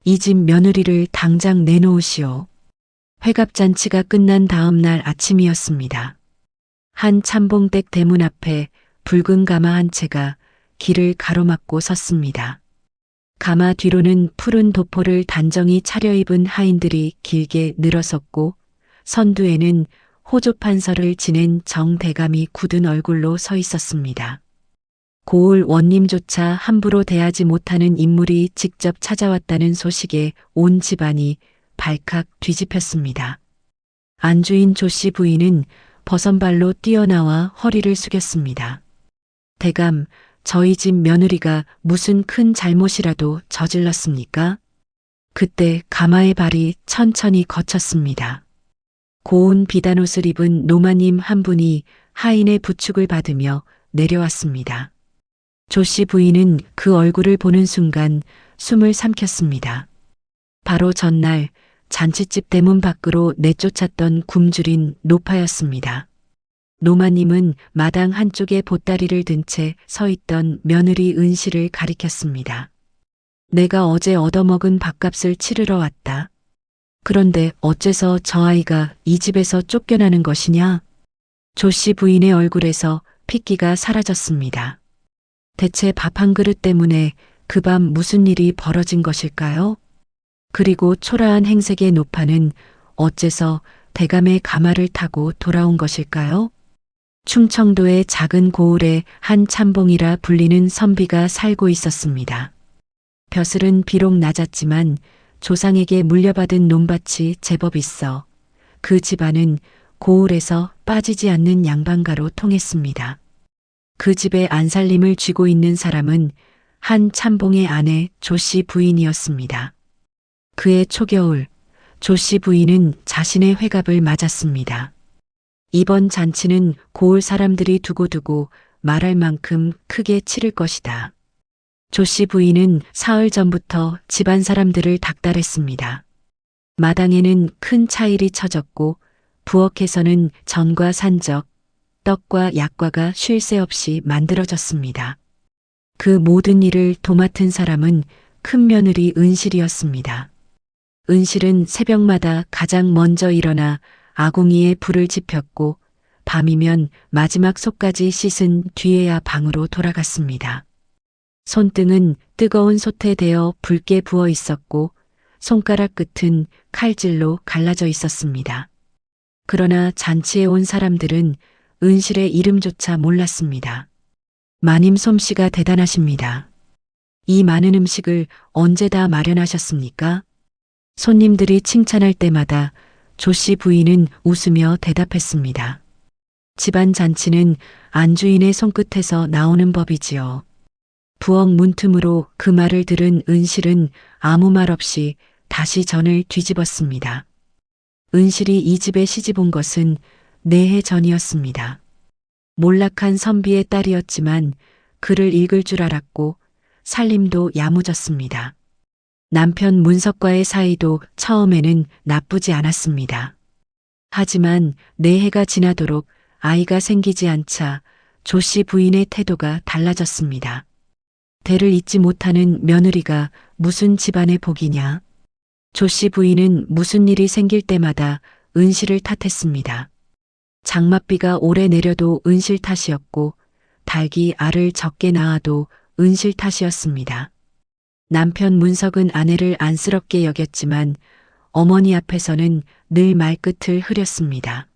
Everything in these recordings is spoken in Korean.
이 집 며느리를 당장 내놓으시오. 회갑잔치가 끝난 다음 날 아침이었습니다. 한 참봉댁 대문 앞에 붉은 가마 한 채가 길을 가로막고 섰습니다. 가마 뒤로는 푸른 도포를 단정히 차려입은 하인들이 길게 늘어섰고 선두에는 호조판서를 지낸 정대감이 굳은 얼굴로 서 있었습니다. 고을 원님조차 함부로 대하지 못하는 인물이 직접 찾아왔다는 소식에 온 집안이 발칵 뒤집혔습니다. 안주인 조씨 부인은 버선발로 뛰어나와 허리를 숙였습니다. 대감, 저희 집 며느리가 무슨 큰 잘못이라도 저질렀습니까? 그때 가마의 발이 천천히 거쳤습니다. 고운 비단옷을 입은 노마님 한 분이 하인의 부축을 받으며 내려왔습니다. 조씨 부인은 그 얼굴을 보는 순간 숨을 삼켰습니다. 바로 전날 잔치집 대문 밖으로 내쫓았던 굶주린 노파였습니다. 노마님은 마당 한쪽에 보따리를 든 채 서 있던 며느리 은씨를 가리켰습니다. 내가 어제 얻어먹은 밥값을 치르러 왔다. 그런데 어째서 저 아이가 이 집에서 쫓겨나는 것이냐? 조씨 부인의 얼굴에서 핏기가 사라졌습니다. 대체 밥 한 그릇 때문에 그 밤 무슨 일이 벌어진 것일까요? 그리고 초라한 행색의 노파는 어째서 대감의 가마를 타고 돌아온 것일까요? 충청도의 작은 고을에 한 참봉이라 불리는 선비가 살고 있었습니다. 벼슬은 비록 낮았지만 조상에게 물려받은 논밭이 제법 있어 그 집안은 고을에서 빠지지 않는 양반가로 통했습니다. 그 집의 안살림을 쥐고 있는 사람은 한 참봉의 아내 조씨 부인이었습니다. 그해 초겨울 조씨 부인은 자신의 회갑을 맞았습니다. 이번 잔치는 고을 사람들이 두고두고 말할 만큼 크게 치를 것이다. 조씨 부인은 사흘 전부터 집안 사람들을 닥달했습니다. 마당에는 큰 차일이 쳐졌고 부엌에서는 전과 산적, 떡과 약과가 쉴 새 없이 만들어졌습니다. 그 모든 일을 도맡은 사람은 큰 며느리 은실이었습니다. 은실은 새벽마다 가장 먼저 일어나 아궁이에 불을 지폈고 밤이면 마지막 속까지 씻은 뒤에야 방으로 돌아갔습니다. 손등은 뜨거운 솥에 대어 붉게 부어 있었고 손가락 끝은 칼질로 갈라져 있었습니다. 그러나 잔치에 온 사람들은 은실의 이름조차 몰랐습니다. 마님 솜씨가 대단하십니다. 이 많은 음식을 언제 다 마련하셨습니까? 손님들이 칭찬할 때마다 조씨 부인은 웃으며 대답했습니다. 집안 잔치는 안주인의 손끝에서 나오는 법이지요. 부엌 문틈으로 그 말을 들은 은실은 아무 말 없이 다시 전을 뒤집었습니다. 은실이 이 집에 시집 온 것은 4해 전이었습니다. 몰락한 선비의 딸이었지만 글을 읽을 줄 알았고 살림도 야무졌습니다. 남편 문석과의 사이도 처음에는 나쁘지 않았습니다. 하지만 4해가 지나도록 아이가 생기지 않자 조씨 부인의 태도가 달라졌습니다. 대를 잇지 못하는 며느리가 무슨 집안의 복이냐? 조씨 부인은 무슨 일이 생길 때마다 은실을 탓했습니다. 장맛비가 오래 내려도 은실 탓이었고 닭이 알을 적게 낳아도 은실 탓이었습니다. 남편 문석은 아내를 안쓰럽게 여겼지만 어머니 앞에서는 늘 말끝을 흐렸습니다.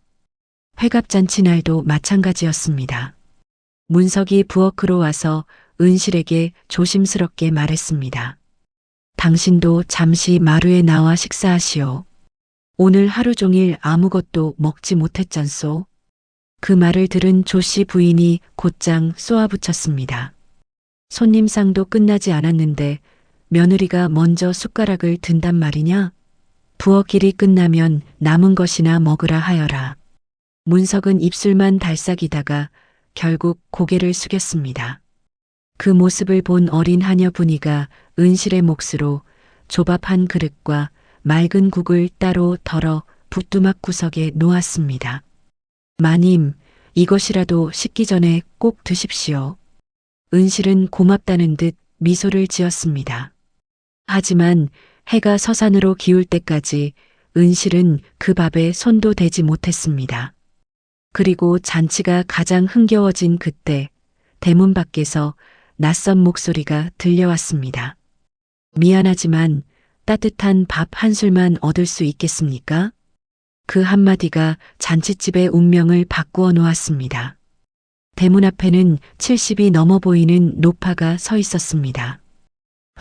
회갑잔치 날도 마찬가지였습니다. 문석이 부엌으로 와서 은실에게 조심스럽게 말했습니다. 당신도 잠시 마루에 나와 식사하시오. 오늘 하루 종일 아무것도 먹지 못했잖소. 그 말을 들은 조씨 부인이 곧장 쏘아붙였습니다. 손님상도 끝나지 않았는데 며느리가 먼저 숟가락을 든단 말이냐? 부엌 일이 끝나면 남은 것이나 먹으라 하여라. 문석은 입술만 달싹이다가 결국 고개를 숙였습니다. 그 모습을 본 어린 하녀 분이가 은실의 몫으로 조밥 한 그릇과 맑은 국을 따로 덜어 부뚜막 구석에 놓았습니다. 마님, 이것이라도 식기 전에 꼭 드십시오. 은실은 고맙다는 듯 미소를 지었습니다. 하지만 해가 서산으로 기울 때까지 은실은 그 밥에 손도 대지 못했습니다. 그리고 잔치가 가장 흥겨워진 그때 대문 밖에서 낯선 목소리가 들려왔습니다. 미안하지만 따뜻한 밥 한 술만 얻을 수 있겠습니까? 그 한마디가 잔치집의 운명을 바꾸어 놓았습니다. 대문 앞에는 70이 넘어 보이는 노파가 서 있었습니다.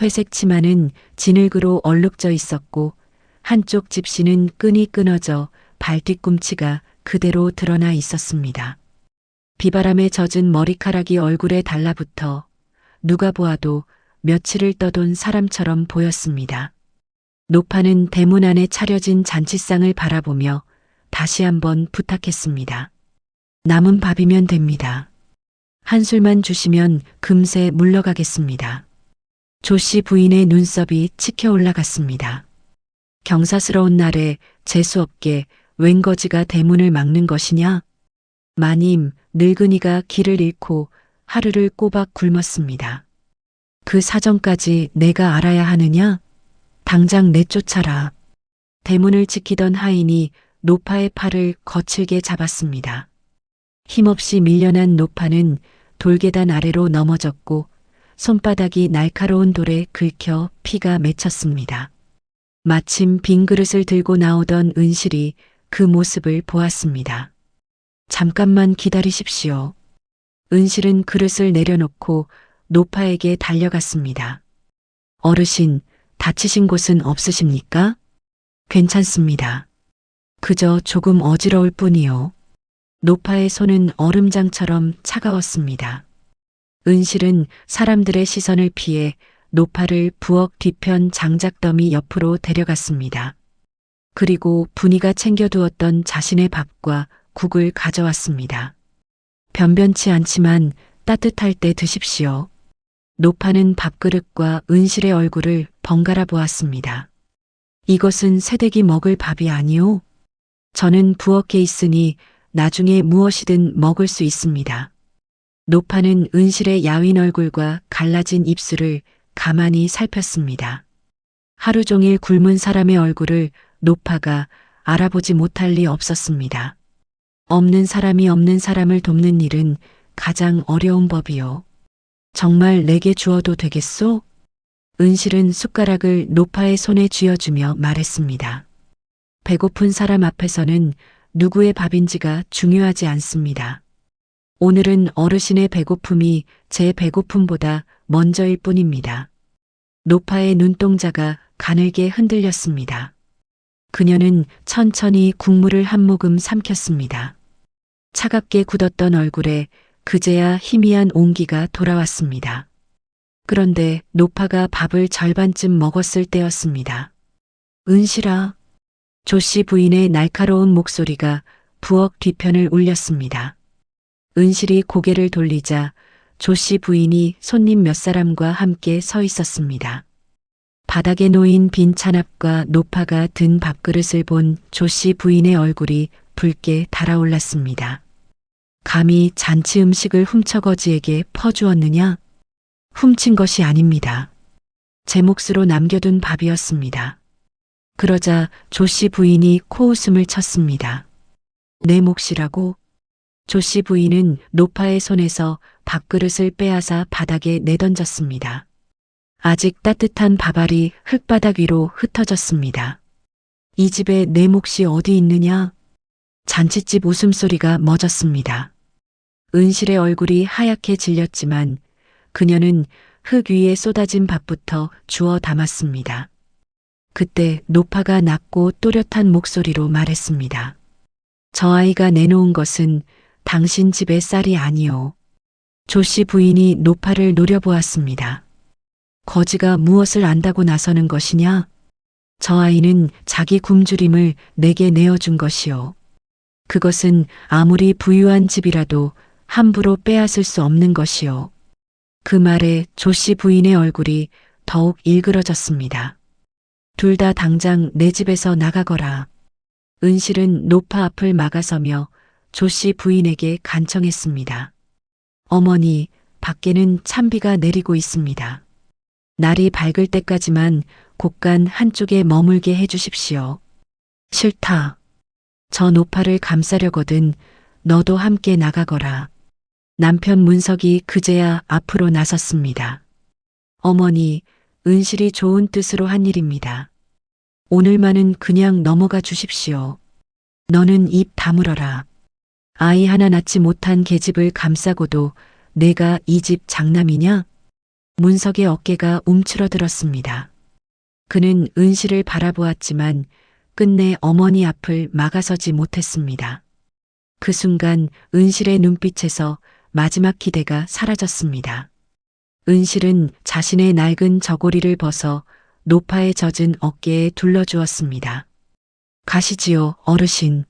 회색 치마는 진흙으로 얼룩져 있었고 한쪽 집시는 끈이 끊어져 발뒤꿈치가 그대로 드러나 있었습니다. 비바람에 젖은 머리카락이 얼굴에 달라붙어 누가 보아도 며칠을 떠돈 사람처럼 보였습니다. 노파는 대문 안에 차려진 잔치상을 바라보며 다시 한번 부탁했습니다. 남은 밥이면 됩니다. 한 술만 주시면 금세 물러가겠습니다. 조씨 부인의 눈썹이 치켜 올라갔습니다. 경사스러운 날에 재수없게 웬 거지가 대문을 막는 것이냐? 마님, 늙은이가 길을 잃고 하루를 꼬박 굶었습니다. 그 사정까지 내가 알아야 하느냐? 당장 내쫓아라. 대문을 지키던 하인이 노파의 팔을 거칠게 잡았습니다. 힘없이 밀려난 노파는 돌계단 아래로 넘어졌고 손바닥이 날카로운 돌에 긁혀 피가 맺혔습니다. 마침 빈 그릇을 들고 나오던 은실이 그 모습을 보았습니다. 잠깐만 기다리십시오. 은실은 그릇을 내려놓고 노파에게 달려갔습니다. 어르신, 다치신 곳은 없으십니까? 괜찮습니다. 그저 조금 어지러울 뿐이요. 노파의 손은 얼음장처럼 차가웠습니다. 은실은 사람들의 시선을 피해 노파를 부엌 뒤편 장작더미 옆으로 데려갔습니다. 그리고 분이가 챙겨두었던 자신의 밥과 국을 가져왔습니다. 변변치 않지만 따뜻할 때 드십시오. 노파는 밥그릇과 은실의 얼굴을 번갈아 보았습니다. 이것은 새댁이 먹을 밥이 아니오. 저는 부엌에 있으니 나중에 무엇이든 먹을 수 있습니다. 노파는 은실의 야윈 얼굴과 갈라진 입술을 가만히 살폈습니다. 하루 종일 굶은 사람의 얼굴을 노파가 알아보지 못할 리 없었습니다. 없는 사람이 없는 사람을 돕는 일은 가장 어려운 법이요. 정말 내게 주어도 되겠소? 은실은 숟가락을 노파의 손에 쥐어주며 말했습니다. 배고픈 사람 앞에서는 누구의 밥인지가 중요하지 않습니다. 오늘은 어르신의 배고픔이 제 배고픔보다 먼저일 뿐입니다. 노파의 눈동자가 가늘게 흔들렸습니다. 그녀는 천천히 국물을 한 모금 삼켰습니다. 차갑게 굳었던 얼굴에 그제야 희미한 온기가 돌아왔습니다. 그런데 노파가 밥을 절반쯤 먹었을 때였습니다. 은실아. 조씨 부인의 날카로운 목소리가 부엌 뒤편을 울렸습니다. 은실이 고개를 돌리자 조씨 부인이 손님 몇 사람과 함께 서 있었습니다. 바닥에 놓인 빈 찬압과 노파가 든 밥그릇을 본 조씨 부인의 얼굴이 붉게 달아올랐습니다. 감히 잔치 음식을 훔쳐거지에게 퍼주었느냐? 훔친 것이 아닙니다. 제 몫으로 남겨둔 밥이었습니다. 그러자 조씨 부인이 코웃음을 쳤습니다. 내 몫이라고? 조씨 부인은 노파의 손에서 밥그릇을 빼앗아 바닥에 내던졌습니다. 아직 따뜻한 밥알이 흙바닥 위로 흩어졌습니다. 이 집에 내 몫이 어디 있느냐? 잔치집 웃음소리가 멎었습니다. 은실의 얼굴이 하얗게 질렸지만 그녀는 흙 위에 쏟아진 밥부터 주워 담았습니다. 그때 노파가 낮고 또렷한 목소리로 말했습니다. 저 아이가 내놓은 것은 당신 집의 쌀이 아니오. 조씨 부인이 노파를 노려보았습니다. 거지가 무엇을 안다고 나서는 것이냐? 저 아이는 자기 굶주림을 내게 내어준 것이오. 그것은 아무리 부유한 집이라도 함부로 빼앗을 수 없는 것이오. 그 말에 조씨 부인의 얼굴이 더욱 일그러졌습니다. 둘 다 당장 내 집에서 나가거라. 은실은 노파 앞을 막아서며 조씨 부인에게 간청했습니다. 어머니, 밖에는 찬비가 내리고 있습니다. 날이 밝을 때까지만 곳간 한쪽에 머물게 해주십시오. 싫다. 저 노파를 감싸려거든 너도 함께 나가거라. 남편 문석이 그제야 앞으로 나섰습니다. 어머니, 은실이 좋은 뜻으로 한 일입니다. 오늘만은 그냥 넘어가 주십시오. 너는 입 다물어라. 아이 하나 낳지 못한 계집을 감싸고도 내가 이 집 장남이냐? 문석의 어깨가 움츠러들었습니다. 그는 은실을 바라보았지만 끝내 어머니 앞을 막아서지 못했습니다. 그 순간 은실의 눈빛에서 마지막 기대가 사라졌습니다. 은실은 자신의 낡은 저고리를 벗어 노파에 젖은 어깨에 둘러주었습니다. 가시지요, 어르신.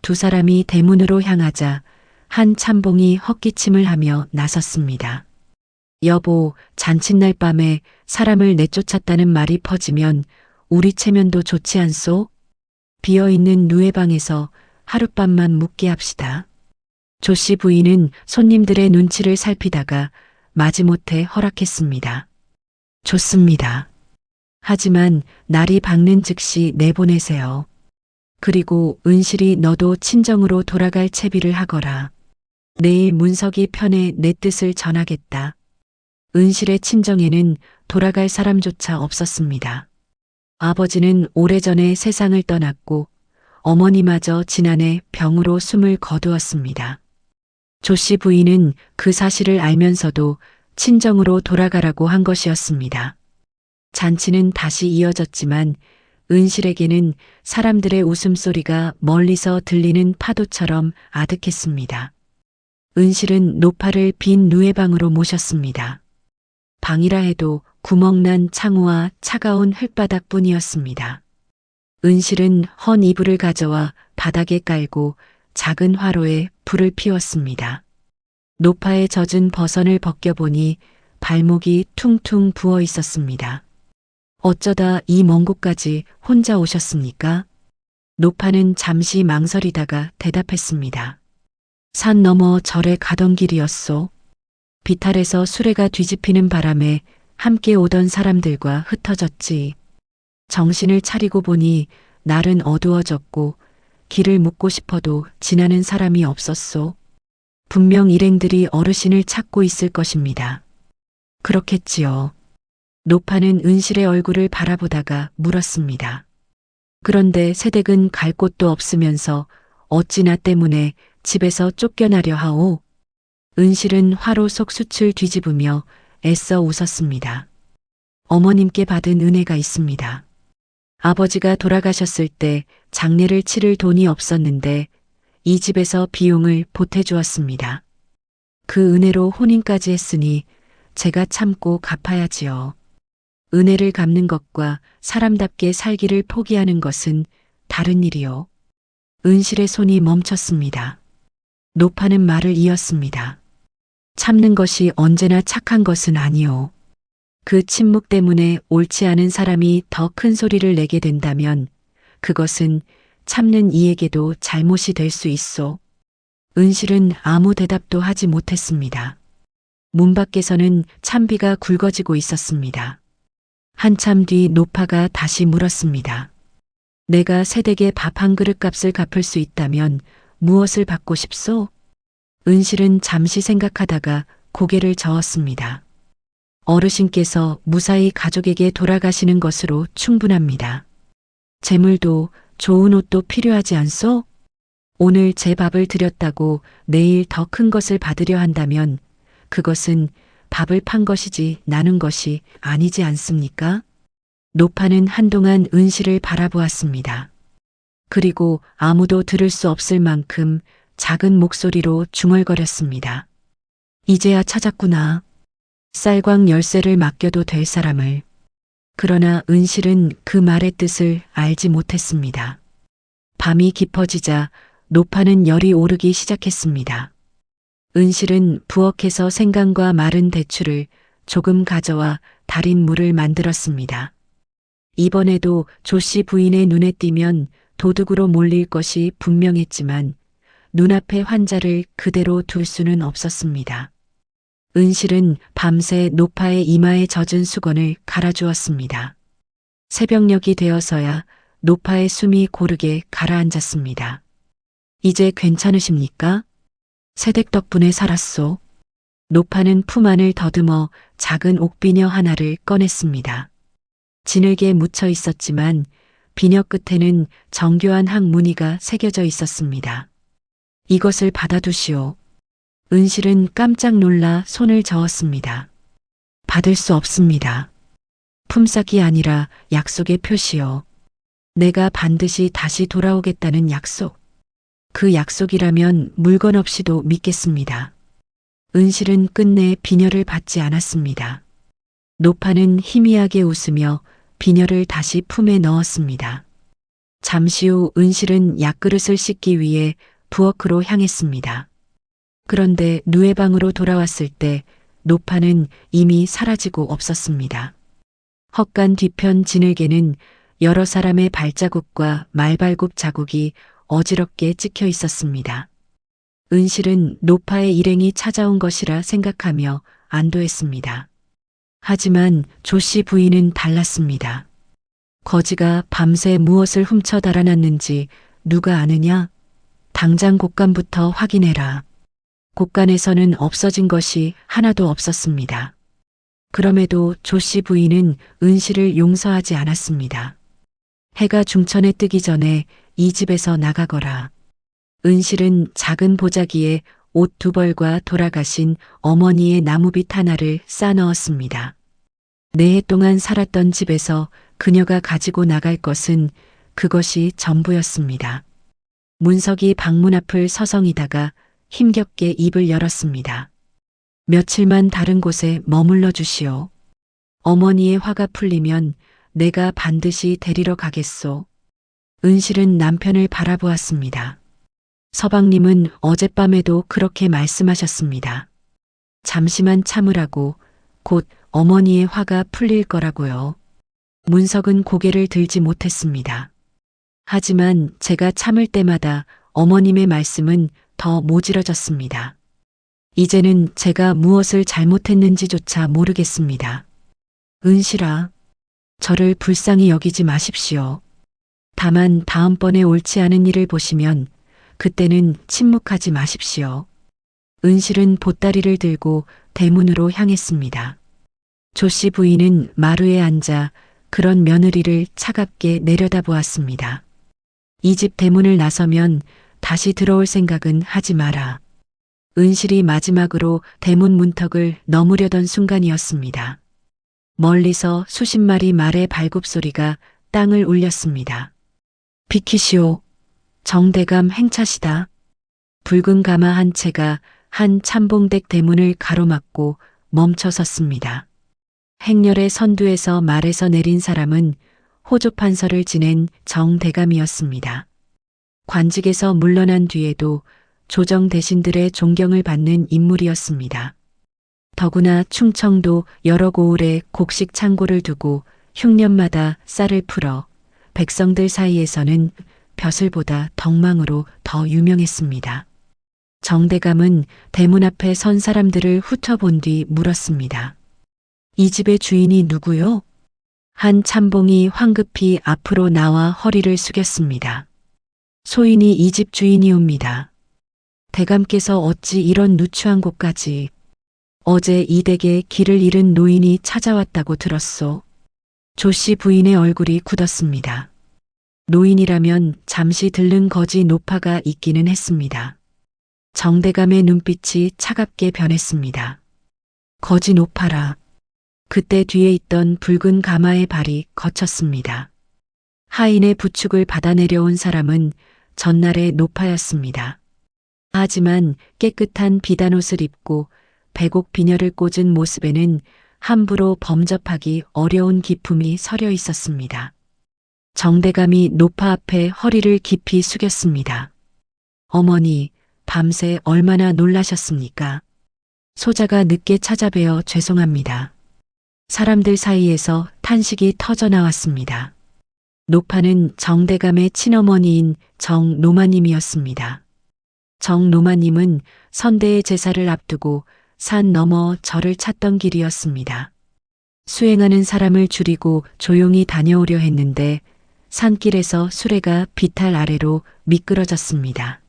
두 사람이 대문으로 향하자 한 참봉이 헛기침을 하며 나섰습니다. 여보, 잔칫날 밤에 사람을 내쫓았다는 말이 퍼지면 우리 체면도 좋지 않소? 비어있는 누에방에서 하룻밤만 묵게 합시다. 조씨 부인은 손님들의 눈치를 살피다가 마지못해 허락했습니다. 좋습니다. 하지만 날이 밝는 즉시 내보내세요. 그리고 은실이 너도 친정으로 돌아갈 채비를 하거라. 내일 문석이 편에 내 뜻을 전하겠다. 은실의 친정에는 돌아갈 사람조차 없었습니다. 아버지는 오래전에 세상을 떠났고 어머니마저 지난해 병으로 숨을 거두었습니다. 조씨 부인은 그 사실을 알면서도 친정으로 돌아가라고 한 것이었습니다. 잔치는 다시 이어졌지만 은실에게는 사람들의 웃음소리가 멀리서 들리는 파도처럼 아득했습니다. 은실은 노파를 빈 누에방으로 모셨습니다. 방이라 해도 구멍난 창호와 차가운 흙바닥뿐이었습니다. 은실은 헌 이불을 가져와 바닥에 깔고 작은 화로에 불을 피웠습니다. 노파에 젖은 버선을 벗겨보니 발목이 퉁퉁 부어 있었습니다. 어쩌다 이 먼 곳까지 혼자 오셨습니까? 노파는 잠시 망설이다가 대답했습니다. 산 너머 절에 가던 길이었소. 비탈에서 수레가 뒤집히는 바람에 함께 오던 사람들과 흩어졌지. 정신을 차리고 보니 날은 어두워졌고 길을 묻고 싶어도 지나는 사람이 없었소. 분명 일행들이 어르신을 찾고 있을 것입니다. 그렇겠지요. 노파는 은실의 얼굴을 바라보다가 물었습니다. 그런데 새댁은 갈 곳도 없으면서 어찌 나 때문에 집에서 쫓겨나려 하오? 은실은 화로 속 숯을 뒤집으며 애써 웃었습니다. 어머님께 받은 은혜가 있습니다. 아버지가 돌아가셨을 때 장례를 치를 돈이 없었는데 이 집에서 비용을 보태주었습니다. 그 은혜로 혼인까지 했으니 제가 참고 갚아야지요. 은혜를 갚는 것과 사람답게 살기를 포기하는 것은 다른 일이요. 은실의 손이 멈췄습니다. 노파는 말을 이었습니다. 참는 것이 언제나 착한 것은 아니요. 그 침묵 때문에 옳지 않은 사람이 더 큰 소리를 내게 된다면 그것은 참는 이에게도 잘못이 될 수 있소. 은실은 아무 대답도 하지 못했습니다. 문 밖에서는 찬비가 굵어지고 있었습니다. 한참 뒤 노파가 다시 물었습니다. 내가 새댁의 밥 한 그릇 값을 갚을 수 있다면 무엇을 받고 싶소? 은실은 잠시 생각하다가 고개를 저었습니다. 어르신께서 무사히 가족에게 돌아가시는 것으로 충분합니다. 재물도 좋은 옷도 필요하지 않소? 오늘 제 밥을 드렸다고 내일 더 큰 것을 받으려 한다면 그것은 밥을 판 것이지 나눈 것이 아니지 않습니까? 노파는 한동안 은실을 바라보았습니다. 그리고 아무도 들을 수 없을 만큼 작은 목소리로 중얼거렸습니다. 이제야 찾았구나. 쌀광 열쇠를 맡겨도 될 사람을. 그러나 은실은 그 말의 뜻을 알지 못했습니다. 밤이 깊어지자 노파는 열이 오르기 시작했습니다. 은실은 부엌에서 생강과 마른 대추를 조금 가져와 달인 물을 만들었습니다. 이번에도 조씨 부인의 눈에 띄면 도둑으로 몰릴 것이 분명했지만 눈앞에 환자를 그대로 둘 수는 없었습니다. 은실은 밤새 노파의 이마에 젖은 수건을 갈아주었습니다. 새벽녘이 되어서야 노파의 숨이 고르게 가라앉았습니다. 이제 괜찮으십니까? 새댁 덕분에 살았소. 노파는 품 안을 더듬어 작은 옥비녀 하나를 꺼냈습니다. 진흙에 묻혀 있었지만 비녀 끝에는 정교한 항무늬가 새겨져 있었습니다. 이것을 받아두시오. 은실은 깜짝 놀라 손을 저었습니다. 받을 수 없습니다. 품삯이 아니라 약속의 표시요. 내가 반드시 다시 돌아오겠다는 약속. 그 약속이라면 물건 없이도 믿겠습니다. 은실은 끝내 비녀를 받지 않았습니다. 노파는 희미하게 웃으며 비녀를 다시 품에 넣었습니다. 잠시 후 은실은 약그릇을 씻기 위해 부엌으로 향했습니다. 그런데 누에방으로 돌아왔을 때 노파는 이미 사라지고 없었습니다. 헛간 뒤편 진흙에는 여러 사람의 발자국과 말발굽 자국이 어지럽게 찍혀 있었습니다. 은실은 노파의 일행이 찾아온 것이라 생각하며 안도했습니다. 하지만 조씨 부인은 달랐습니다. 거지가 밤새 무엇을 훔쳐 달아났는지 누가 아느냐? 당장 곳간부터 확인해라. 곳간에서는 없어진 것이 하나도 없었습니다. 그럼에도 조씨 부인은 은실을 용서하지 않았습니다. 해가 중천에 뜨기 전에 이 집에서 나가거라. 은실은 작은 보자기에 옷 2벌과 돌아가신 어머니의 나무빗 하나를 싸넣었습니다. 4해 동안 살았던 집에서 그녀가 가지고 나갈 것은 그것이 전부였습니다. 문석이 방문 앞을 서성이다가 힘겹게 입을 열었습니다. 며칠만 다른 곳에 머물러 주시오. 어머니의 화가 풀리면 내가 반드시 데리러 가겠소. 은실은 남편을 바라보았습니다. 서방님은 어젯밤에도 그렇게 말씀하셨습니다. 잠시만 참으라고, 곧 어머니의 화가 풀릴 거라고요. 문석은 고개를 들지 못했습니다. 하지만 제가 참을 때마다 어머님의 말씀은 더 모질어졌습니다. 이제는 제가 무엇을 잘못했는지조차 모르겠습니다. 은실아, 저를 불쌍히 여기지 마십시오. 다만 다음번에 옳지 않은 일을 보시면 그때는 침묵하지 마십시오. 은실은 보따리를 들고 대문으로 향했습니다. 조씨 부인은 마루에 앉아 그런 며느리를 차갑게 내려다보았습니다. 이 집 대문을 나서면 다시 들어올 생각은 하지 마라. 은실이 마지막으로 대문 문턱을 넘으려던 순간이었습니다. 멀리서 수십 마리 말의 발굽소리가 땅을 울렸습니다. 비키시오. 정대감 행차시다. 붉은 가마 한 채가 한 참봉댁 대문을 가로막고 멈춰 섰습니다. 행렬의 선두에서 말에서 내린 사람은 호조판서를 지낸 정대감이었습니다. 관직에서 물러난 뒤에도 조정 대신들의 존경을 받는 인물이었습니다. 더구나 충청도 여러 고을에 곡식 창고를 두고 흉년마다 쌀을 풀어 백성들 사이에서는 벼슬보다 덕망으로 더 유명했습니다. 정대감은 대문 앞에 선 사람들을 훑어본 뒤 물었습니다. 이 집의 주인이 누구요? 한 참봉이 황급히 앞으로 나와 허리를 숙였습니다. 소인이 이 집 주인이옵니다. 대감께서 어찌 이런 누추한 곳까지. 어제 이 댁에 길을 잃은 노인이 찾아왔다고 들었소. 조씨 부인의 얼굴이 굳었습니다. 노인이라면 잠시 들른 거지 노파가 있기는 했습니다. 정대감의 눈빛이 차갑게 변했습니다. 거지 노파라. 그때 뒤에 있던 붉은 가마의 발이 거쳤습니다. 하인의 부축을 받아 내려온 사람은 전날의 노파였습니다. 하지만 깨끗한 비단옷을 입고 백옥 비녀를 꽂은 모습에는 함부로 범접하기 어려운 기품이 서려 있었습니다. 정대감이 노파 앞에 허리를 깊이 숙였습니다. 어머니, 밤새 얼마나 놀라셨습니까? 소자가 늦게 찾아뵈어 죄송합니다. 사람들 사이에서 탄식이 터져 나왔습니다. 노파는 정대감의 친어머니인 정노마님이었습니다. 정노마님은 선대의 제사를 앞두고 산 너머 저를 찾던 길이었습니다. 수행하는 사람을 줄이고 조용히 다녀오려 했는데 산길에서 수레가 비탈 아래로 미끄러졌습니다.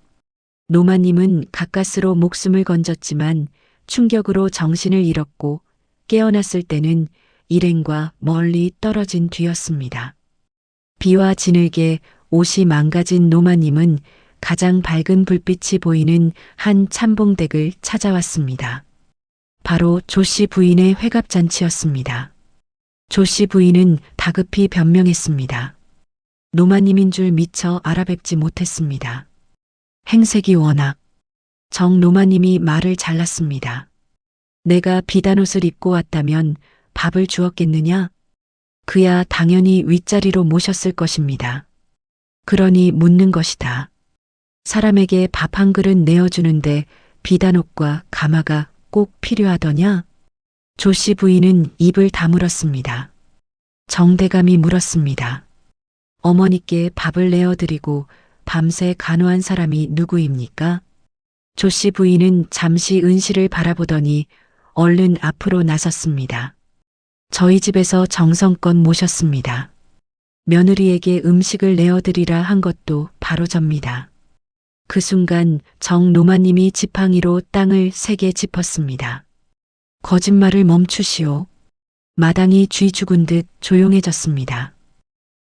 노마님은 가까스로 목숨을 건졌지만 충격으로 정신을 잃었고 깨어났을 때는 일행과 멀리 떨어진 뒤였습니다. 비와 지늘게 옷이 망가진 노마님은 가장 밝은 불빛이 보이는 한 참봉댁을 찾아왔습니다. 바로 조씨 부인의 회갑잔치였습니다. 조씨 부인은 다급히 변명했습니다. 노마님인 줄 미처 알아뵙지 못했습니다. 행색이 워낙. 정노마님이 말을 잘랐습니다. 내가 비단옷을 입고 왔다면 밥을 주었겠느냐? 그야 당연히 윗자리로 모셨을 것입니다. 그러니 묻는 것이다. 사람에게 밥 한 그릇 내어주는데 비단옷과 가마가 꼭 필요하더냐? 조씨 부인은 입을 다물었습니다. 정대감이 물었습니다. 어머니께 밥을 내어드리고 밤새 간호한 사람이 누구입니까? 조씨 부인은 잠시 은실을 바라보더니 얼른 앞으로 나섰습니다. 저희 집에서 정성껏 모셨습니다. 며느리에게 음식을 내어드리라 한 것도 바로 접니다. 그 순간 정노마님이 지팡이로 땅을 세게 짚었습니다. 거짓말을 멈추시오. 마당이 쥐 죽은 듯 조용해졌습니다.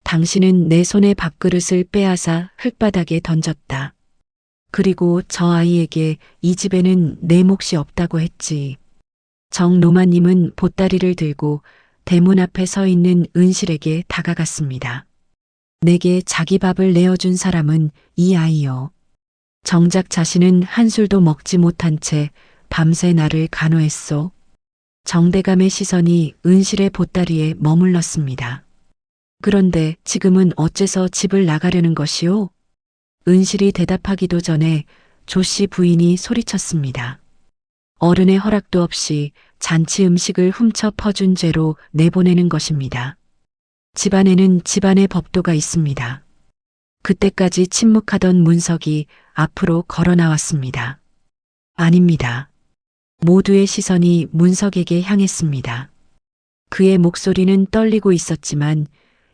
당신은 내 손에 밥그릇을 빼앗아 흙바닥에 던졌다. 그리고 저 아이에게 이 집에는 내 몫이 없다고 했지. 정노마님은 보따리를 들고 대문 앞에 서 있는 은실에게 다가갔습니다. 내게 자기 밥을 내어준 사람은 이 아이요. 정작 자신은 한술도 먹지 못한 채 밤새 나를 간호했소. 정대감의 시선이 은실의 보따리에 머물렀습니다. 그런데 지금은 어째서 집을 나가려는 것이오? 은실이 대답하기도 전에 조씨 부인이 소리쳤습니다. 어른의 허락도 없이 잔치 음식을 훔쳐 퍼준 죄로 내보내는 것입니다. 집안에는 집안의 법도가 있습니다. 그때까지 침묵하던 문석이 앞으로 걸어 나왔습니다. 아닙니다. 모두의 시선이 문석에게 향했습니다. 그의 목소리는 떨리고 있었지만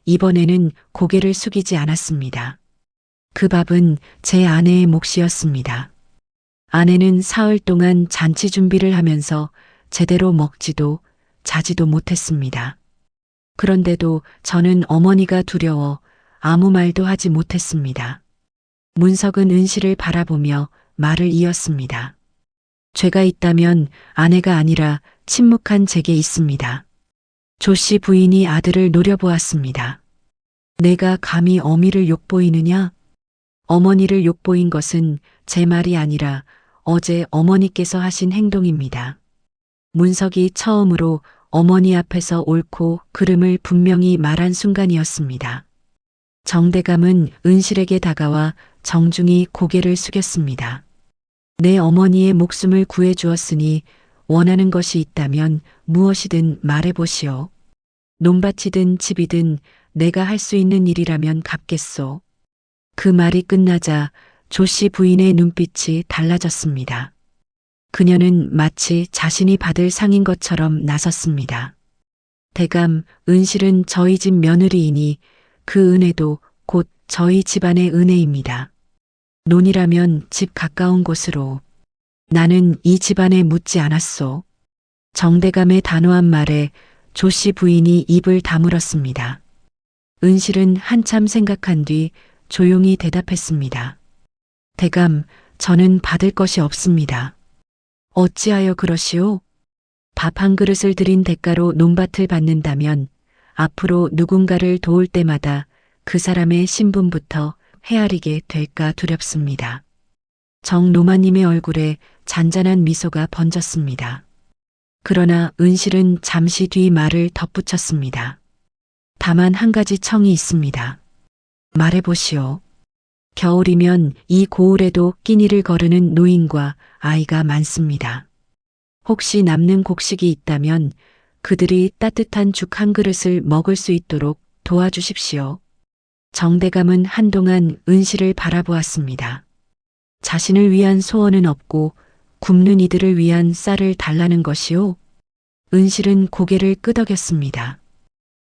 이번에는 고개를 숙이지 않았습니다. 그 밥은 제 아내의 몫이었습니다. 아내는 사흘 동안 잔치 준비를 하면서 제대로 먹지도 자지도 못했습니다. 그런데도 저는 어머니가 두려워 아무 말도 하지 못했습니다. 문석은 은실을 바라보며 말을 이었습니다. 죄가 있다면 아내가 아니라 침묵한 제게 있습니다. 조씨 부인이 아들을 노려보았습니다. 내가 감히 어미를 욕보이느냐? 어머니를 욕보인 것은 제 말이 아니라 어제 어머니께서 하신 행동입니다. 문석이 처음으로 어머니 앞에서 옳고 그름을 분명히 말한 순간이었습니다. 정대감은 은실에게 다가와 정중히 고개를 숙였습니다. 내 어머니의 목숨을 구해 주었으니 원하는 것이 있다면 무엇이든 말해보시오. 논밭이든 집이든 내가 할 수 있는 일이라면 갚겠소. 그 말이 끝나자 조씨 부인의 눈빛이 달라졌습니다. 그녀는 마치 자신이 받을 상인 것처럼 나섰습니다. 대감, 은실은 저희 집 며느리이니 그 은혜도 곧 저희 집안의 은혜입니다. 논이라면 집 가까운 곳으로. 나는 이 집안에 묻지 않았소. 정대감의 단호한 말에 조씨 부인이 입을 다물었습니다. 은실은 한참 생각한 뒤 조용히 대답했습니다. 대감, 저는 받을 것이 없습니다. 어찌하여 그러시오? 밥 한 그릇을 드린 대가로 논밭을 받는다면 앞으로 누군가를 도울 때마다 그 사람의 신분부터 헤아리게 될까 두렵습니다. 정노마님의 얼굴에 잔잔한 미소가 번졌습니다. 그러나 은실은 잠시 뒤 말을 덧붙였습니다. 다만 한 가지 청이 있습니다. 말해보시오. 겨울이면 이 고을에도 끼니를 거르는 노인과 아이가 많습니다. 혹시 남는 곡식이 있다면 그들이 따뜻한 죽 한 그릇을 먹을 수 있도록 도와주십시오. 정대감은 한동안 은실을 바라보았습니다. 자신을 위한 소원은 없고 굶는 이들을 위한 쌀을 달라는 것이오? 은실은 고개를 끄덕였습니다.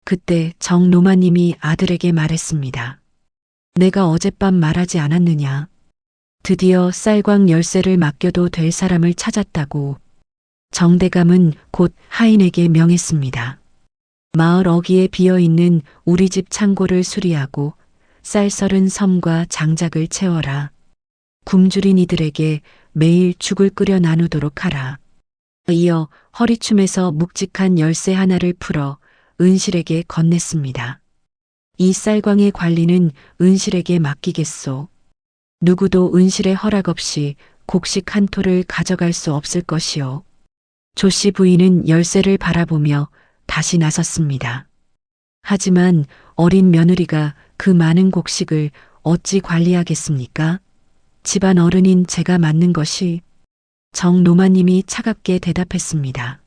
그때 정노마님이 아들에게 말했습니다. 내가 어젯밤 말하지 않았느냐. 드디어 쌀광 열쇠를 맡겨도 될 사람을 찾았다고. 정대감은 곧 하인에게 명했습니다. 마을 어귀에 비어있는 우리 집 창고를 수리하고 쌀 30섬과 장작을 채워라. 굶주린 이들에게 매일 죽을 끓여 나누도록 하라. 이어 허리춤에서 묵직한 열쇠 하나를 풀어 은실에게 건넸습니다. 이 쌀광의 관리는 은실에게 맡기겠소. 누구도 은실의 허락 없이 곡식 한 토를 가져갈 수 없을 것이요. 조씨 부인은 열쇠를 바라보며 다시 나섰습니다. 하지만 어린 며느리가 그 많은 곡식을 어찌 관리하겠습니까? 집안 어른인 제가 맡는 것이. 정노마님이 차갑게 대답했습니다.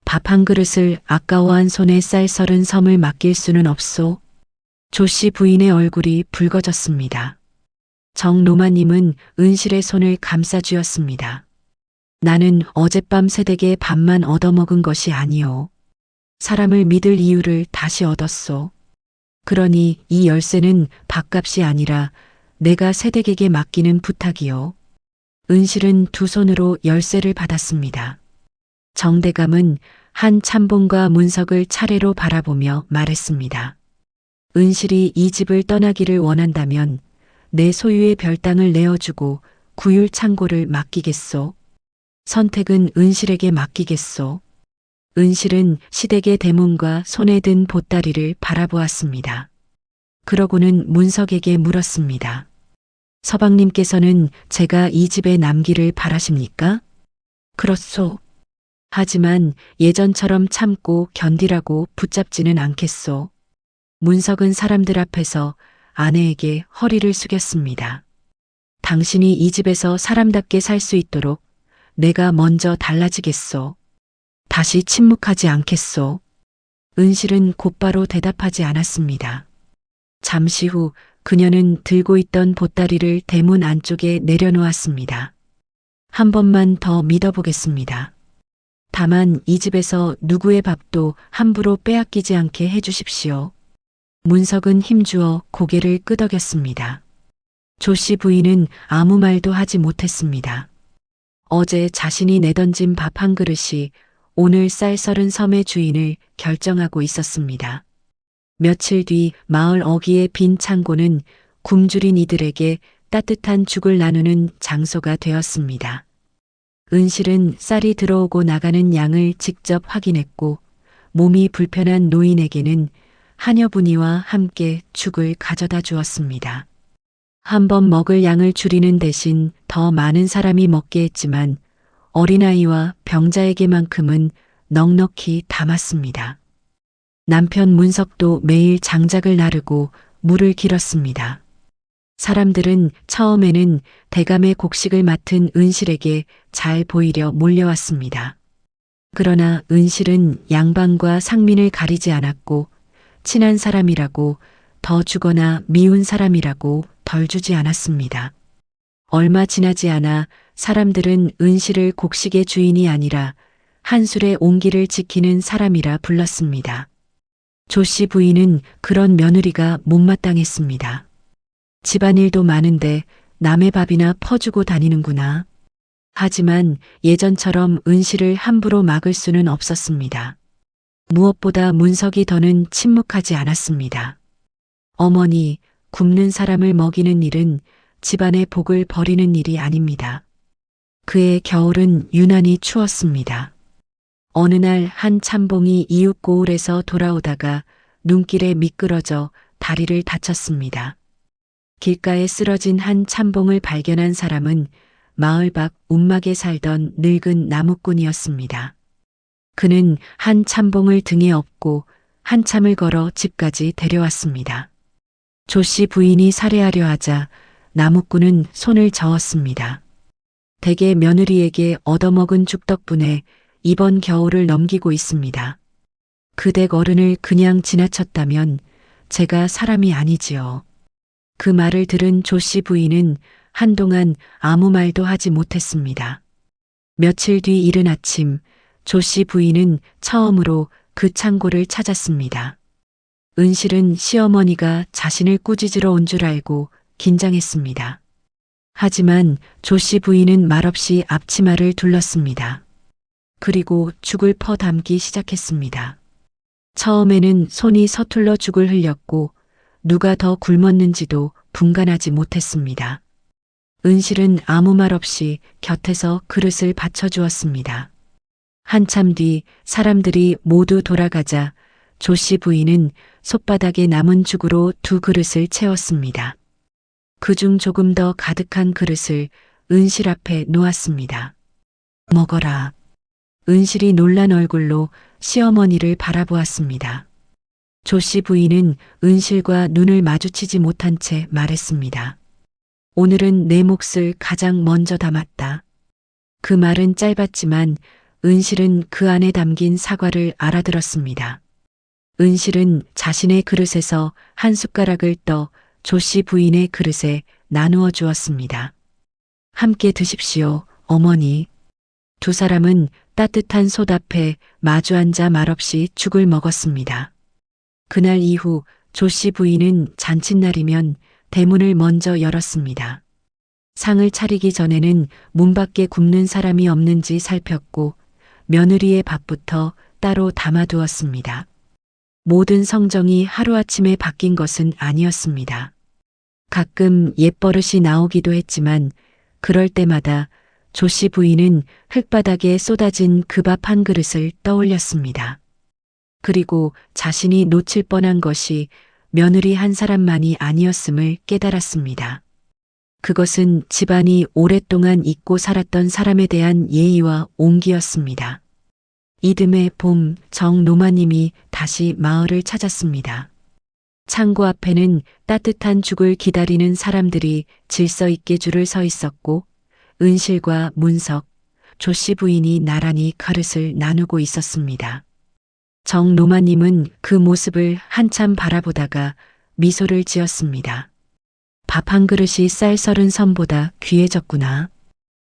밥 한 그릇을 아까워한 손에 쌀 30섬을 맡길 수는 없소. 조씨 부인의 얼굴이 붉어졌습니다. 정노마님은 은실의 손을 감싸 쥐었습니다. 나는 어젯밤 새댁의 밥만 얻어먹은 것이 아니오. 사람을 믿을 이유를 다시 얻었소. 그러니 이 열쇠는 밥값이 아니라 내가 새댁에게 맡기는 부탁이요. 은실은 두 손으로 열쇠를 받았습니다. 정대감은 한 참봉과 문석을 차례로 바라보며 말했습니다. 은실이 이 집을 떠나기를 원한다면 내 소유의 별당을 내어주고 구율 창고를 맡기겠소. 선택은 은실에게 맡기겠소. 은실은 시댁의 대문과 손에 든 보따리를 바라보았습니다. 그러고는 문석에게 물었습니다. 서방님께서는 제가 이 집에 남기를 바라십니까? 그렇소. 하지만 예전처럼 참고 견디라고 붙잡지는 않겠소. 문석은 사람들 앞에서 아내에게 허리를 숙였습니다. 당신이 이 집에서 사람답게 살 수 있도록 내가 먼저 달라지겠소. 다시 침묵하지 않겠소. 은실은 곧바로 대답하지 않았습니다. 잠시 후 그녀는 들고 있던 보따리를 대문 안쪽에 내려놓았습니다. 한 번만 더 믿어보겠습니다. 다만 이 집에서 누구의 밥도 함부로 빼앗기지 않게 해주십시오. 문석은 힘주어 고개를 끄덕였습니다. 조씨 부인은 아무 말도 하지 못했습니다. 어제 자신이 내던진 밥 한 그릇이 오늘 쌀 30섬의 주인을 결정하고 있었습니다. 며칠 뒤 마을 어귀의 빈 창고는 굶주린 이들에게 따뜻한 죽을 나누는 장소가 되었습니다. 은실은 쌀이 들어오고 나가는 양을 직접 확인했고 몸이 불편한 노인에게는 하녀분이와 함께 죽을 가져다 주었습니다. 한 번 먹을 양을 줄이는 대신 더 많은 사람이 먹게 했지만 어린아이와 병자에게만큼은 넉넉히 담았습니다. 남편 문석도 매일 장작을 나르고 물을 길었습니다. 사람들은 처음에는 대감의 곡식을 맡은 은실에게 잘 보이려 몰려왔습니다. 그러나 은실은 양반과 상민을 가리지 않았고 친한 사람이라고 더 주거나 미운 사람이라고 덜 주지 않았습니다. 얼마 지나지 않아 사람들은 은실을 곡식의 주인이 아니라 한술의 온기를 지키는 사람이라 불렀습니다. 조씨 부인은 그런 며느리가 못마땅했습니다. 집안일도 많은데 남의 밥이나 퍼주고 다니는구나. 하지만 예전처럼 은실을 함부로 막을 수는 없었습니다. 무엇보다 문석이 더는 침묵하지 않았습니다. 어머니, 굶는 사람을 먹이는 일은 집안의 복을 버리는 일이 아닙니다. 그의 겨울은 유난히 추웠습니다. 어느 날 한 참봉이 이웃 고을에서 돌아오다가 눈길에 미끄러져 다리를 다쳤습니다. 길가에 쓰러진 한 참봉을 발견한 사람은 마을 밖 움막에 살던 늙은 나무꾼이었습니다. 그는 한 참봉을 등에 업고 한참을 걸어 집까지 데려왔습니다. 조씨 부인이 살해하려 하자 나무꾼은 손을 저었습니다. 댁의 며느리에게 얻어먹은 죽 덕분에 이번 겨울을 넘기고 있습니다. 그 댁 어른을 그냥 지나쳤다면 제가 사람이 아니지요. 그 말을 들은 조씨 부인은 한동안 아무 말도 하지 못했습니다. 며칠 뒤 이른 아침, 조 씨 부인은 처음으로 그 창고를 찾았습니다. 은실은 시어머니가 자신을 꾸짖으러 온 줄 알고 긴장했습니다. 하지만 조 씨 부인은 말없이 앞치마를 둘렀습니다. 그리고 죽을 퍼 담기 시작했습니다. 처음에는 손이 서툴러 죽을 흘렸고 누가 더 굶었는지도 분간하지 못했습니다. 은실은 아무 말 없이 곁에서 그릇을 받쳐주었습니다. 한참 뒤 사람들이 모두 돌아가자 조 씨 부인은 솥바닥에 남은 죽으로 2그릇을 채웠습니다. 그중 조금 더 가득한 그릇을 은실 앞에 놓았습니다. 먹어라. 은실이 놀란 얼굴로 시어머니를 바라보았습니다. 조 씨 부인은 은실과 눈을 마주치지 못한 채 말했습니다. 오늘은 내 몫을 가장 먼저 담았다. 그 말은 짧았지만 은실은 그 안에 담긴 사과를 알아들었습니다. 은실은 자신의 그릇에서 한 숟가락을 떠 조 씨 부인의 그릇에 나누어 주었습니다. 함께 드십시오, 어머니. 2 사람은 따뜻한 솥 앞에 마주 앉아 말없이 죽을 먹었습니다. 그날 이후 조 씨 부인은 잔칫날이면 대문을 먼저 열었습니다. 상을 차리기 전에는 문 밖에 굽는 사람이 없는지 살폈고 며느리의 밥부터 따로 담아두었습니다. 모든 성정이 하루아침에 바뀐 것은 아니었습니다. 가끔 옛버릇이 나오기도 했지만 그럴 때마다 조 씨 부인은 흙바닥에 쏟아진 그 밥 한 그릇을 떠올렸습니다. 그리고 자신이 놓칠 뻔한 것이 며느리 한 사람만이 아니었음을 깨달았습니다. 그것은 집안이 오랫동안 잊고 살았던 사람에 대한 예의와 온기였습니다. 이듬해 봄 정노마님이 다시 마을을 찾았습니다. 창고 앞에는 따뜻한 죽을 기다리는 사람들이 질서 있게 줄을 서 있었고 은실과 문석, 조 씨 부인이 나란히 그릇을 나누고 있었습니다. 정노마님은 그 모습을 한참 바라보다가 미소를 지었습니다. 밥 한 그릇이 쌀 30선보다 귀해졌구나.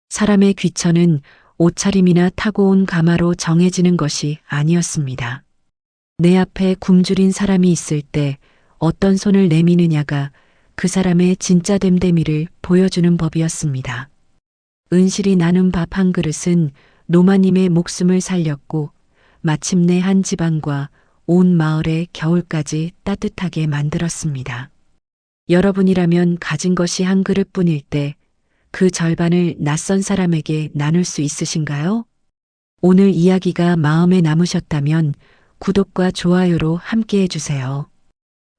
사람의 귀천은 옷차림이나 타고 온 가마로 정해지는 것이 아니었습니다. 내 앞에 굶주린 사람이 있을 때 어떤 손을 내미느냐가 그 사람의 진짜 됨됨이를 보여주는 법이었습니다. 은실이 나눈 밥 한 그릇은 노마님의 목숨을 살렸고 마침내 한 집안과 온 마을의 겨울까지 따뜻하게 만들었습니다. 여러분이라면 가진 것이 한 그릇뿐일 때 그 절반을 낯선 사람에게 나눌 수 있으신가요? 오늘 이야기가 마음에 남으셨다면 구독과 좋아요로 함께 해주세요.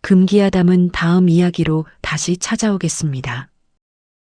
금기야담은 다음 이야기로 다시 찾아오겠습니다.